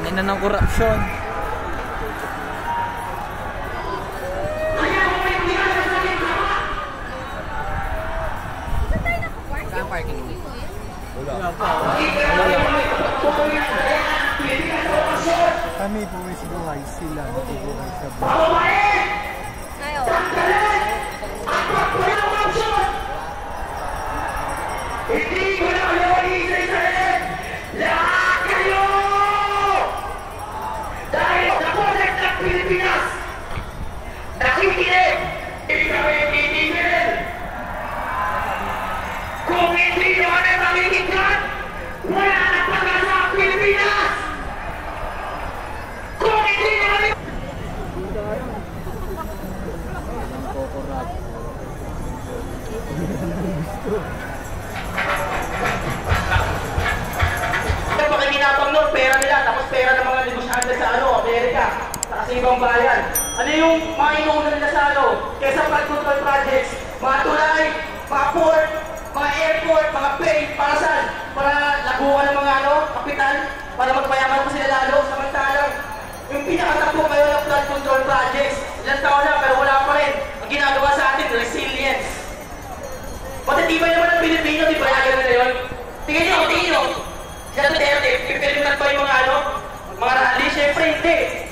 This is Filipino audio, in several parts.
Ina ng korupsyon. Saan parking? Wala pa. Kami buwis buhay sila natubuhay sa buhay. Hindi ko na kayo isa-isahin! Lahat kayo! Dahil sa Codex ng Pilipinas, nakikinig! Hindi kami titigil! Kung hindi nyo kami makikiglan, wala na pag-asa ang Pilipinas! Kung hindi nyo kami... Nun, pera nila, tapos pera ng mga negosyante sa Amerika, sa ibang bayan. Ano yung mga inuuna nila sa kesa flood control projects, mga tulay, mga port, mga airport, mga pay, para saan? Para laguan ng mga kapital, para magpayaman po sila lalo, samantalang yung pinakatakbo ngayon ng flood control projects, ilang taon na pero wala pa rin. Ang ginagawa sa atin, resilience. Matitibay naman ang Pilipino, di ba na yun? Tingin nyo. Siya Duterte, pipilitan pa yung mga rally? Siyempre hindi.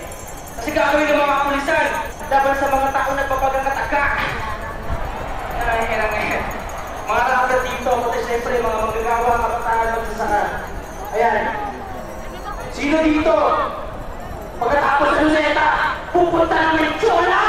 Kasi gagawin ng mga kapulisan laban sa mga taong nagpapagkataka. Ngayon. Mga rapper dito, pati siyempre mga magagawa, kapataan, magsasaka. Ayan. Sino dito? Pagkatapos sa Luneta, pupunta ng Menchola!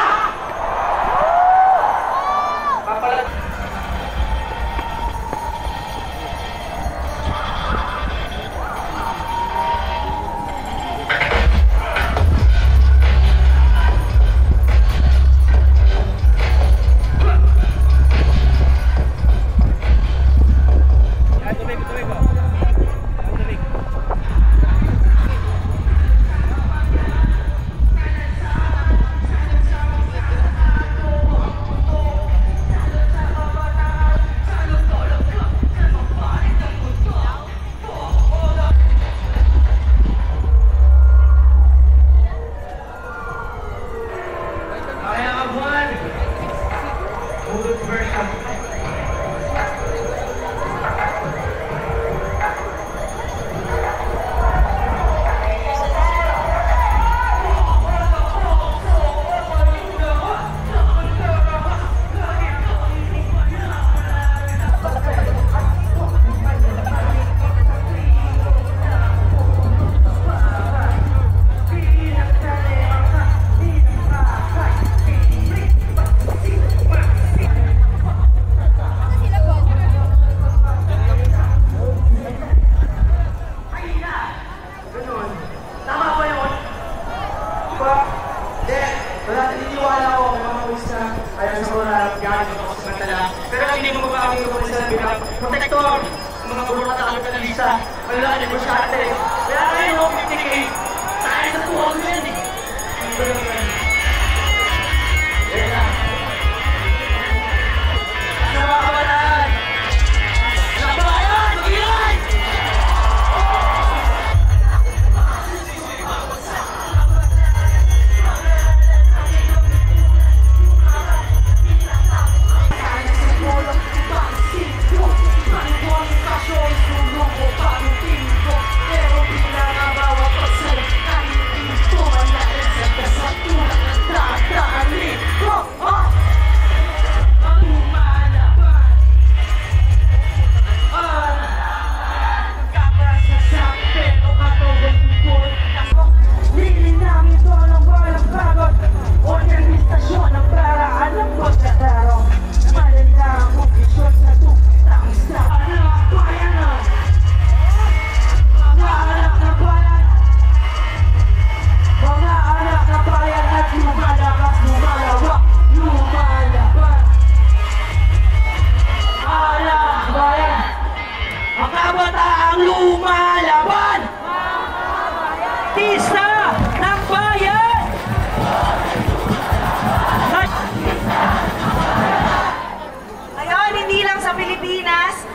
Protector, mga bubuhatang kanalisa, wala negosyante. Kaya ngayon, titigay tayo sa tuwag yan eh. Sa mga kabataan! Labayan! Magilay!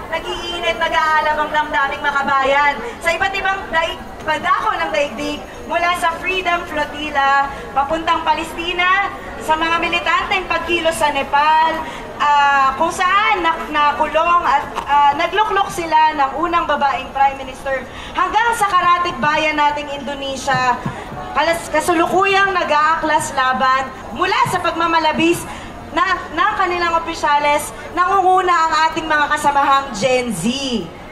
Nag-iinit, nag-aalab ang damdaming makabayan. Sa iba't ibang padako ng daigdig mula sa Freedom Flotilla papuntang Palestina sa mga militanteng pagkilos sa Nepal, kung saan nakulong at nagluklok sila ng unang babaeng Prime Minister hanggang sa karatig bayan nating Indonesia, kasulukuyang nag-aaklas laban mula sa pagmamalabis ng kanilang opisyales, nangunguna ang ating mga kasamahang Gen Z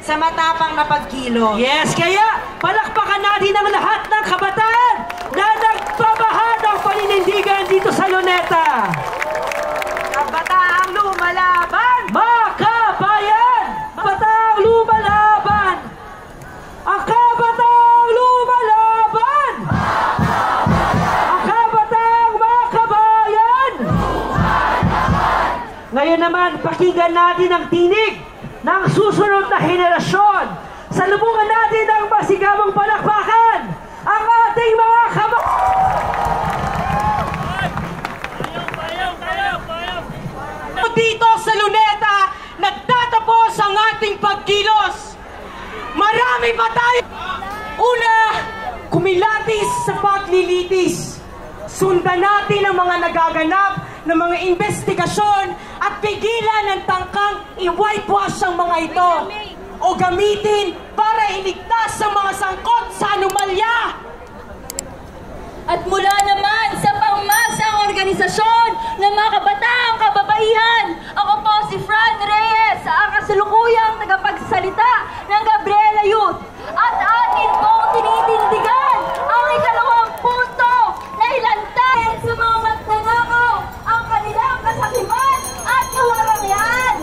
sa matapang na pagkilos. Yes, kaya palakpakan natin ang lahat ng kabataan na nagpabahad ng paninindigan dito sa Luneta. Kabataang lumalaban! Makabayan! Kabataang lumalaban! Ang kabataang lumalaban! Ang kabataang makabayan! Ngayon naman, pakinggan natin ang tinig ng susunod na henerasyon. Salubungan natin ang masigabang palakpakan ang ating mga dito sa Luneta, nagtatapos ang ating pagkilos. Marami pa tayo. Una, kumilatis sa paglilitis. Sundan natin ang mga nagaganap ng mga investigasyon at pigilan ng tangkang i-whitewash ang mga ito o gamitin para iligtas ang mga sangkot sa anomalya. At mula naman sa pangmasang organisasyon ng mga kabataang kababaihan, ako po si Fran Reyes, ang kasalukuyang tagapagsalita ng Gabriela Youth. At atin pong tinitindigan ang ikalawang punto na ilantayin sa mga magnanakaw ang kanilang kasakiman at kawarangyaan.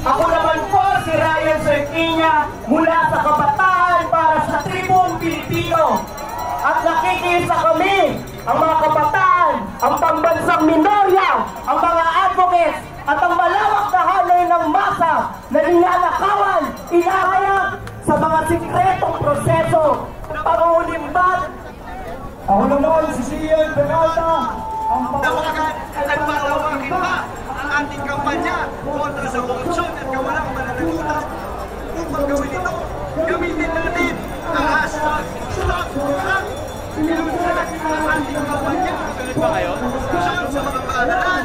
Ako naman po si Ryan Serquiña mula sa Kabataan para sa Tribong Pilipino. At nakikisa kami, ang mga kabataan, ang pambansang minorya, ang mga advocates, at ang malawak na hanay ng masa na ninanakawan, inahayag sa mga sikretong proseso ng pangulimbat. Ako naman si Sian Peralta, ang nagpalawakin ba ang ating kampanya kontra sa korupsyon at kawalang pananagutan. Upang gawin ito, gamitin natin ang hashtag StopCorrupt. Pinusulat ang ating kampanya kung sa mga paaralan.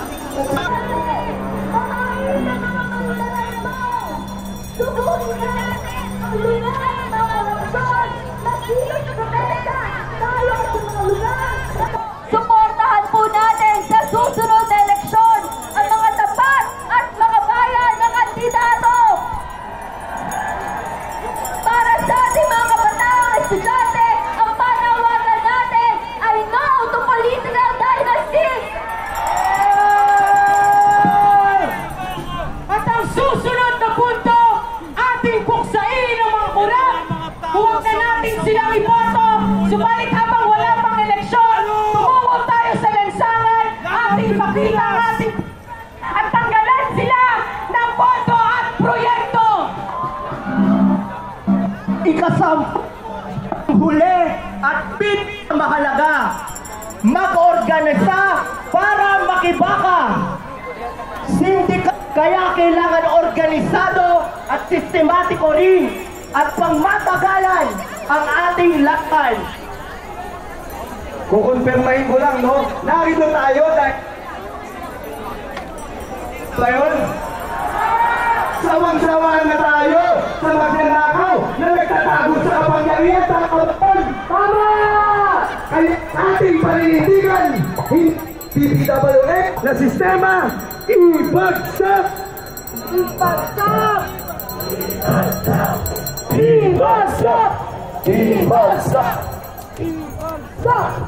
Tutunin na natin ang lugar ng mga korupsyon. Magiging protesta tayo sa mga lugar. Suportahan po natin sa susunod na eleksyon ang mga tapat at mga bayan na kandidato. Para sa ating mga kabataang estudyante, ang panawagan natin ay no to political dynasties. At ang susunod na punto, ating buksain ang mga kurap. Huwag na natin silang iboto. Subalit habang wala pang eleksyon, tumubo tayo sa lansangan, ating ipakita ang ating at tanggalan sila ng boto at proyekto. huli at mahalaga. Mag-organisa para makibaka. Kaya kailangan organisado at sistematiko rin at pangmatagalan ang ating lakad. Kukonfirmahin ko lang, no? Narito tayo dahil... Ngayon, sawang-sawa na tayo sa magnanakaw na nagtatago sa kapangyarihan sa kapan. Tama! Kaya ating paninindigan, DPWF na sistema, ibagsak! Ibagsak! Ibagsak! Ibagsak! Ibagsak! Ibagsak!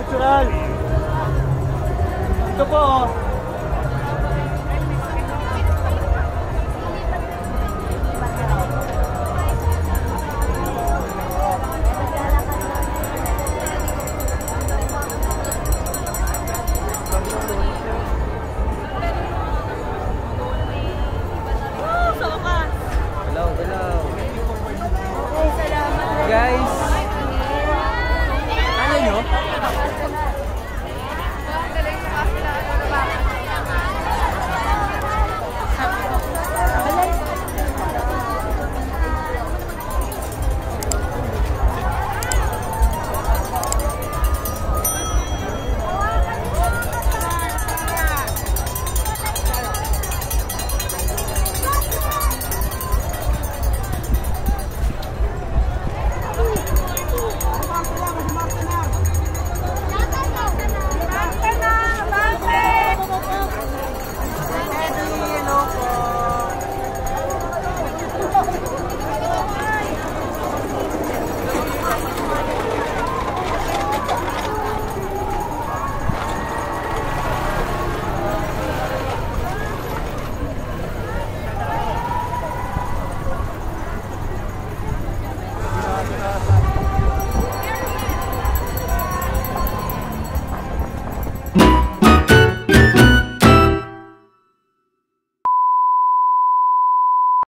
Picturean. Ito po, oh.